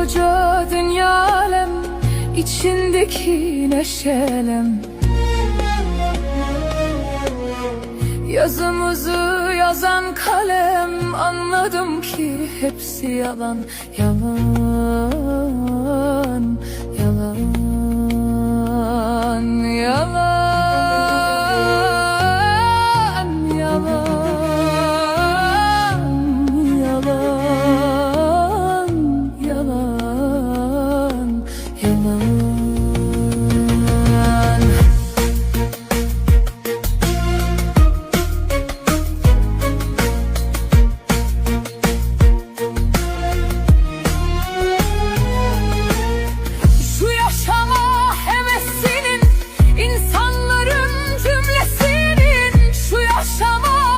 koca dünya alem, içindeki neşelem. Yazımızı yazan kalem, anladım ki hepsi yalan. Yalan, yalan, yalan.